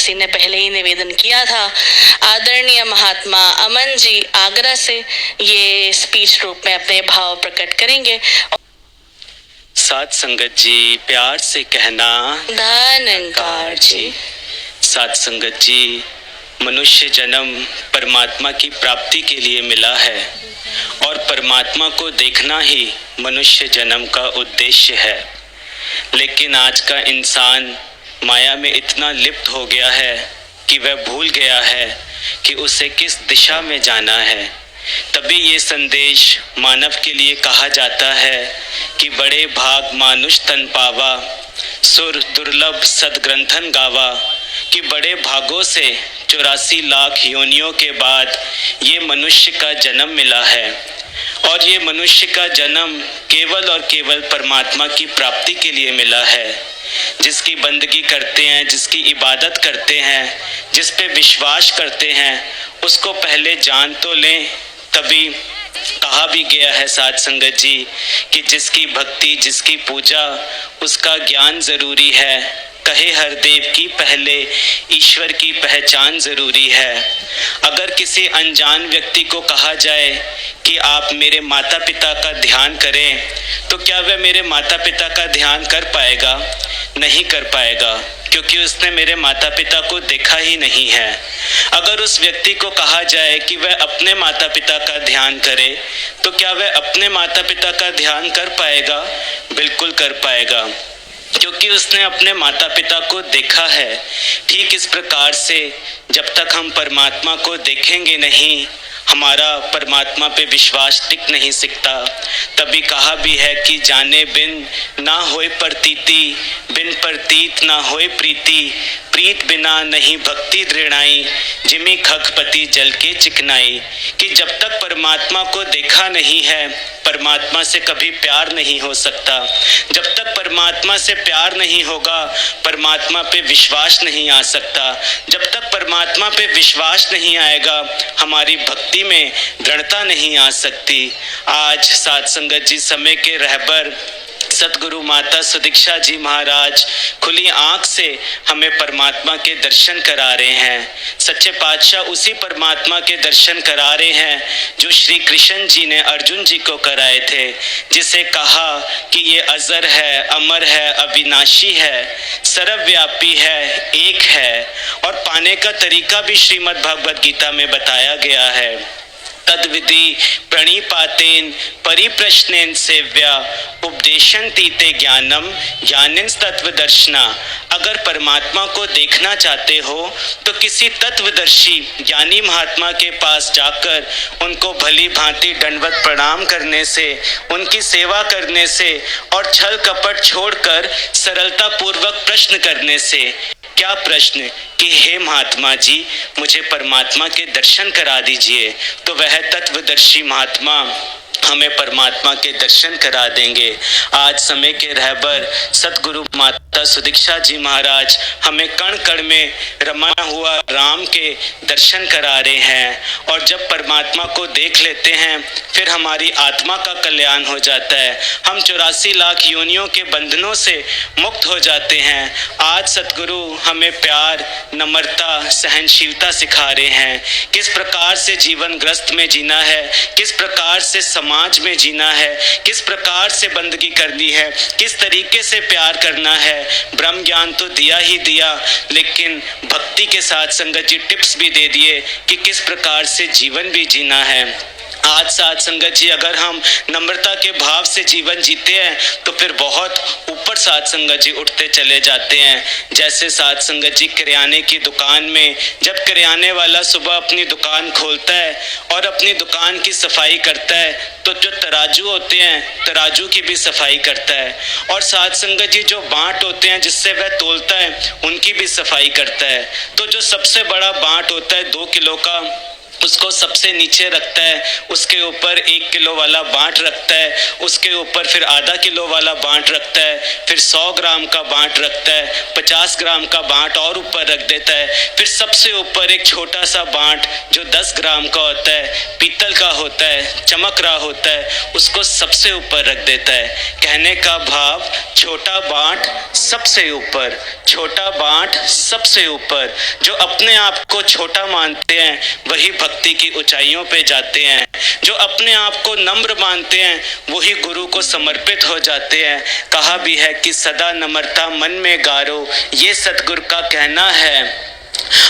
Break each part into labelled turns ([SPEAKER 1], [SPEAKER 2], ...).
[SPEAKER 1] किसी ने पहले ही निवेदन किया था। आदरणीय महात्मा अमन जी आगरा से ये स्पीच रूप में अपने भाव प्रकट करेंगे।
[SPEAKER 2] साध संगत जी, प्यार से कहना
[SPEAKER 1] धन्यकार जी।
[SPEAKER 2] साध संगत जी, मनुष्य जन्म परमात्मा की प्राप्ति के लिए मिला है और परमात्मा को देखना ही मनुष्य जन्म का उद्देश्य है। लेकिन आज का इंसान माया में इतना लिप्त हो गया है कि वह भूल गया है कि उसे किस दिशा में जाना है। तभी ये संदेश मानव के लिए कहा जाता है कि बड़े भाग मानुष तन पावा, सुर दुर्लभ सदग्रंथन गावा, कि बड़े भागों से 84 लाख योनियों के बाद ये मनुष्य का जन्म मिला है और ये मनुष्य का जन्म केवल और केवल परमात्मा की प्राप्ति के लिए मिला है। जिसकी बंदगी करते हैं, जिसकी इबादत करते हैं, जिस पे विश्वास करते हैं, उसको पहले जान तो लें। तभी कहा भी गया है साध संगत जी कि जिसकी भक्ति, जिसकी पूजा, उसका ज्ञान जरूरी है। कहे हर देव की पहले ईश्वर की पहचान जरूरी है। अगर किसी अनजान व्यक्ति को कहा जाए कि आप मेरे माता पिता का ध्यान करें, तो क्या वह मेरे माता पिता का ध्यान कर पाएगा? नहीं कर पाएगा, क्योंकि उसने मेरे माता पिता को देखा ही नहीं है। अगर उस व्यक्ति को कहा जाए कि वह अपने माता पिता का ध्यान करे, तो क्या वह अपने माता पिता का ध्यान कर पाएगा? बिल्कुल कर पाएगा, क्योंकि उसने अपने माता पिता को देखा है। ठीक इस प्रकार से जब तक हम परमात्मा को देखेंगे नहीं, हमारा परमात्मा पे विश्वास टिक नहीं सकता। तभी कहा भी है कि जाने बिन ना होए प्रतीति, बिन प्रतीत ना होए प्रीति, प्रीत बिना नहीं भक्ति दृढ़ाई, जिमी खगपति जल के चिकनाई। कि जब तक परमात्मा को देखा नहीं है, परमात्मा से कभी प्यार नहीं हो सकता। जब तक परमात्मा से प्यार नहीं होगा, परमात्मा पे विश्वास नहीं आ सकता। जब तक परमात्मा पे विश्वास नहीं आएगा, हमारी भक्ति में दृढ़ता नहीं आ सकती। आज साध संगत जी समय के रहबर सतगुरु माता सुदीक्षा जी महाराज खुली आंख से हमें परमात्मा के दर्शन करा रहे हैं। सच्चे पातशाह उसी परमात्मा के दर्शन करा रहे हैं जो श्री कृष्ण जी ने अर्जुन जी को कराए थे, जिसे कहा कि ये अजर है, अमर है, अविनाशी है, सर्वव्यापी है, एक है। और पाने का तरीका भी श्रीमद् भगवद गीता में बताया गया है। तद्विधि प्रणिपातेन परिप्रश्नेन सेव्या उपदेशन्ति ते ज्ञानम ज्ञानिन्स तत्वदर्शिना। अगर परमात्मा को देखना चाहते हो तो किसी तत्वदर्शी ज्ञानी महात्मा के पास जाकर उनको भली भांति दंडवत प्रणाम करने से, उनकी सेवा करने से और छल कपट छोड़कर सरलता पूर्वक प्रश्न करने से। क्या प्रश्न? कि हे महात्मा जी, मुझे परमात्मा के दर्शन करा दीजिए। तो वह तत्वदर्शी महात्मा हमें परमात्मा के दर्शन करा देंगे। आज समय के रहबर सतगुरु माता सुदीक्षा जी महाराज हमें कण कण में रमा हुआ राम के दर्शन करा रहे हैं। और जब परमात्मा को देख लेते हैं, फिर हमारी आत्मा का कल्याण हो जाता है। हम 84 लाख योनियों के बंधनों से मुक्त हो जाते हैं। आज सतगुरु हमें प्यार, नम्रता, सहनशीलता सिखा रहे हैं। किस प्रकार से जीवन ग्रस्त में जीना है, किस प्रकार से समाज में जीना है, किस प्रकार से बंदगी करनी है, किस तरीके से प्यार करना है। ब्रह्म ज्ञान तो दिया ही दिया, लेकिन भक्ति के साथ संगत जी टिप्स भी दे दिए कि किस प्रकार से जीवन भी जीना है। आज साथ संगत जी अगर हम नम्रता के भाव से जीवन जीते हैं तो फिर बहुत ऊपर साथ संगत जी उठते चले जाते हैं। जैसे साथ संगत जी किराने की दुकान में जब किराने वाला सुबह अपनी दुकान खोलता है और अपनी दुकान की सफाई करता है, तो जो तराजू होते हैं तराजू की भी सफाई करता है। और साथ संगत जी जो बाट होते हैं जिससे वह तोलता है, उनकी भी सफाई करता है। तो जो सबसे बड़ा बाट होता है 2 किलो का, उसको सबसे नीचे रखता है, उसके ऊपर 1 किलो वाला बांट रखता है, उसके ऊपर फिर आधा किलो वाला बांट रखता है, फिर 100 ग्राम का बांट रखता है, 50 ग्राम का बांट और ऊपर रख देता है, फिर सबसे ऊपर एक छोटा सा बांट जो 10 ग्राम का होता है, पीतल का होता है, चमक रहा होता है, उसको सबसे ऊपर रख देता है। कहने का भाव, छोटा बांट सबसे ऊपर, छोटा बांट सबसे ऊपर। जो अपने आप को छोटा मानते हैं वही भक्ति की ऊंचाइयों पे जाते हैं, जो अपने आप को नम्र मानते हैं वही गुरु को समर्पित हो जाते हैं। कहा भी है कि सदा नम्रता मन में गारो, ये सतगुरु का कहना है।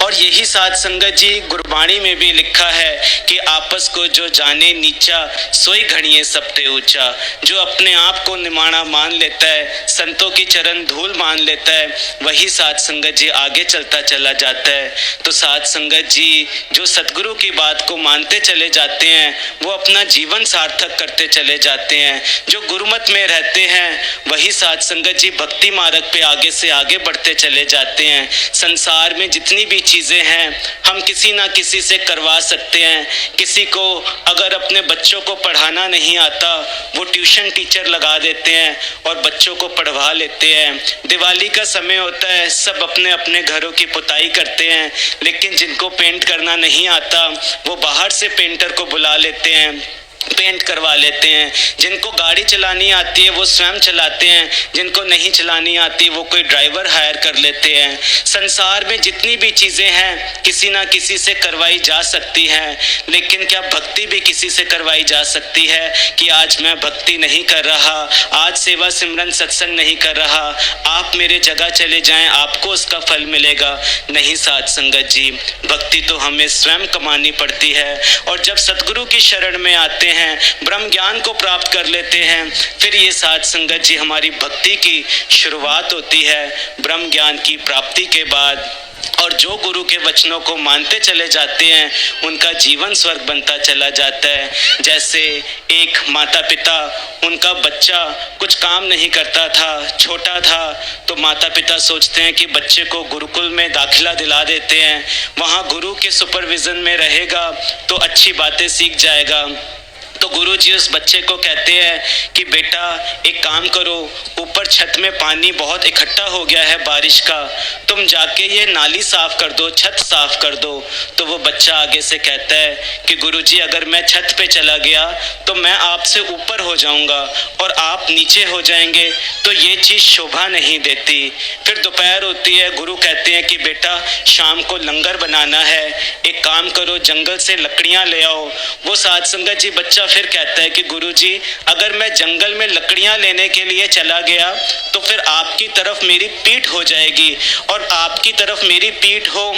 [SPEAKER 2] और यही साध संगत जी गुरबाणी में भी लिखा है कि आपस को जो जाने नीचा, सोई घड़िए सबते ऊंचा। जो अपने आप को निमाना मान लेता है, संतों की चरण धूल मान लेता है, वही साध संगत जी आगे चलता चला जाता है। तो साध संगत जी जो सतगुरु की बात को मानते चले जाते हैं वो अपना जीवन सार्थक करते चले जाते हैं। जो गुरुमत में रहते हैं वही साध संगत जी भक्ति मार्ग पे आगे से आगे बढ़ते चले जाते हैं। संसार में जितनी भी चीजें हैं हम किसी ना किसी से करवा सकते हैं। किसी को अगर अपने बच्चों को पढ़ाना नहीं आता वो ट्यूशन टीचर लगा देते हैं और बच्चों को पढ़वा लेते हैं। दिवाली का समय होता है, सब अपने अपने घरों की पुताई करते हैं, लेकिन जिनको पेंट करना नहीं आता वो बाहर से पेंटर को बुला लेते हैं, पेंट करवा लेते हैं। जिनको गाड़ी चलानी आती है वो स्वयं चलाते हैं, जिनको नहीं चलानी आती वो कोई ड्राइवर हायर कर लेते हैं। संसार में जितनी भी चीजें हैं किसी ना किसी से करवाई जा सकती हैं, लेकिन क्या भक्ति भी किसी से करवाई जा सकती है कि आज मैं भक्ति नहीं कर रहा, आज सेवा सिमरन सत्संग नहीं कर रहा, आप मेरे जगह चले जाएं आपको उसका फल मिलेगा? नहीं साध संगत जी, भक्ति तो हमें स्वयं कमानी पड़ती है। और जब सतगुरु की शरण में आते हैं, ब्रह्म ज्ञान को प्राप्त कर लेते हैं, फिर ये साध संगत जी हमारी भक्ति की शुरुआत होती है। ब्रह्म ज्ञान की प्राप्ति के बाद और जो गुरु के वचनों को मानते चले जाते हैं उनका जीवन स्वर्ग बनता चला जाता है। जैसे एक माता पिता, उनका बच्चा कुछ काम नहीं करता था, छोटा था, तो माता पिता सोचते हैं कि बच्चे को गुरुकुल में दाखिला दिला देते हैं, वहाँ गुरु के सुपरविजन में रहेगा तो अच्छी बातें सीख जाएगा। तो गुरुजी उस बच्चे को कहते हैं कि बेटा एक काम करो, ऊपर छत में पानी बहुत इकट्ठा हो गया है बारिश का, तुम जाके ये नाली साफ कर दो, छत साफ कर दो। तो वो बच्चा आगे से कहता है कि गुरुजी अगर मैं छत पे चला गया तो मैं आपसे ऊपर हो जाऊंगा और आप नीचे हो जाएंगे, तो ये चीज़ शोभा नहीं देती। फिर दोपहर होती है, गुरु कहते हैं कि बेटा शाम को लंगर बनाना है, एक काम करो जंगल से लकड़ियाँ ले आओ। वो साध संगत जी बच्चा फिर कहता है कि गुरुजी अगर मैं जंगल में लकड़ियां लेने के लिए चला गया तो फिर आपकी तरफ मेरी पीठ हो जाएगी, और आपकी तरफ मेरी पीठ हो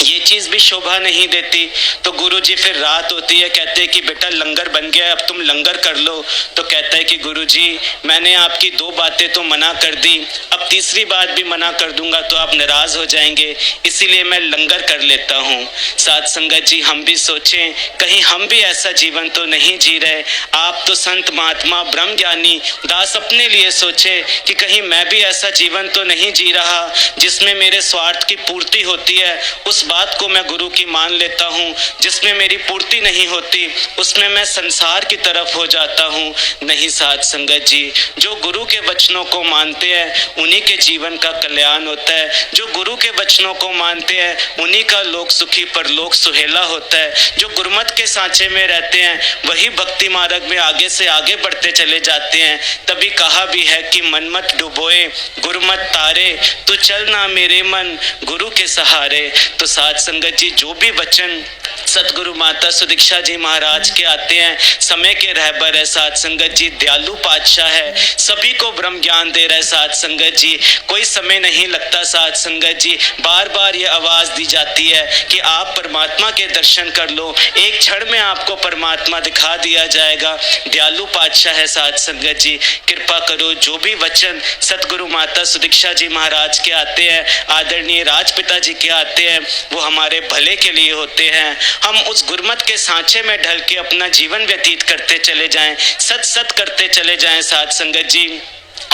[SPEAKER 2] ये चीज भी शोभा नहीं देती। तो गुरुजी फिर रात होती है, कहते हैं कि बेटा लंगर बन गया, अब तुम लंगर कर लो। तो कहता है कि गुरुजी मैंने आपकी 2 बातें तो मना कर दी, अब तीसरी बात भी मना कर दूंगा तो आप नाराज हो जाएंगे, इसीलिए मैं लंगर कर लेता हूँ। साध संगत जी हम भी सोचें कहीं हम भी ऐसा जीवन तो नहीं जी रहे। आप तो संत महात्मा ब्रह्म ज्ञानी दास अपने लिए सोचे कि कहीं मैं भी ऐसा जीवन तो नहीं जी रहा जिसमें मेरे स्वार्थ की पूर्ति होती है, उस बात को मैं गुरु की मान लेता हूँ। जिसमें मेरी पूर्ति नहीं होती उसमें मैं संसार की तरफ हो जाता हूँ। नहीं साध संगत जी, जो गुरु के वचनों को मानते हैं उन्हीं के जीवन का कल्याण होता है। जो गुरु के वचनों को मानते हैं उन्हीं का लोक सुखी परलोक सुहेला होता है। जो गुरुमत के सांचे में रहते हैं वही भक्ति मार्ग में आगे से आगे बढ़ते चले जाते हैं। तभी कहा भी है कि मन मत डुबोए गुरुमत तारे, तू चल ना मेरे मन गुरु के सहारे। तो साध संगत जी जो भी वचन सतगुरु माता सुदीक्षा जी महाराज के आते हैं, समय के रहबर है साध संगत जी, दयालु पातशाह है, सभी को ब्रह्म ज्ञान दे रहा है साध संगत जी। कोई समय नहीं लगता साध संगत जी, बार बार ये आवाज दी जाती है कि आप परमात्मा के दर्शन कर लो, एक क्षण में आपको परमात्मा दिखा दिया जाएगा। दयालु पातशाह है साध संगत जी, कृपा करो जो भी वचन सतगुरु माता सुदीक्षा जी महाराज के आते हैं, आदरणीय राजपिता जी के आते हैं, वो हमारे भले के लिए होते हैं। हम उस गुरमत के सांचे में ढल के अपना जीवन व्यतीत करते चले जाएं, सत सत करते चले जाएं साध संगत जी।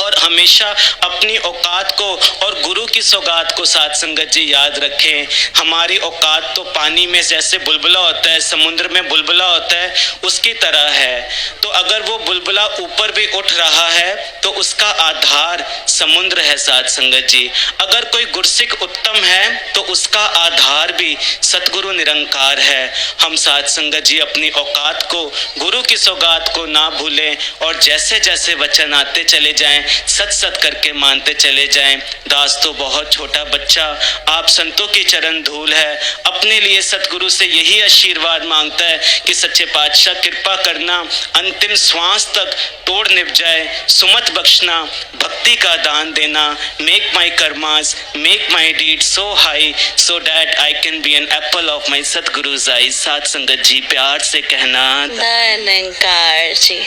[SPEAKER 2] और हमेशा अपनी औकात को और गुरु की सौगात को साथ संगत जी याद रखें। हमारी औकात तो पानी में जैसे बुलबुला होता है, समुद्र में बुलबुला होता है, उसकी तरह है। तो अगर वो बुलबुला ऊपर भी उठ रहा है तो उसका आधार समुद्र है साथ संगत जी। अगर कोई गुरसिक उत्तम है तो उसका आधार भी सतगुरु निरंकार है। हम साथ संगत जी अपनी औकात को, गुरु की सौगात को ना भूलें और जैसे जैसे वचन आते चले जाएं, सच सच करके मानते चले जाएं। दास तो बहुत छोटा बच्चा, आप संतों की चरण धूल है, अपने लिए सतगुरु से यही आशीर्वाद मांगता है कि सच्चे पातशाह कृपा करना, अंतिम श्वास तक तोड़ निभ जाए, सुमत बख्शना, भक्ति का दान देना। Make my karmas, make my deed so high so that I can be an apple of my सतगुरु's eyes। साथ संगत जी प्यार से कहना
[SPEAKER 1] धन्यकार जी।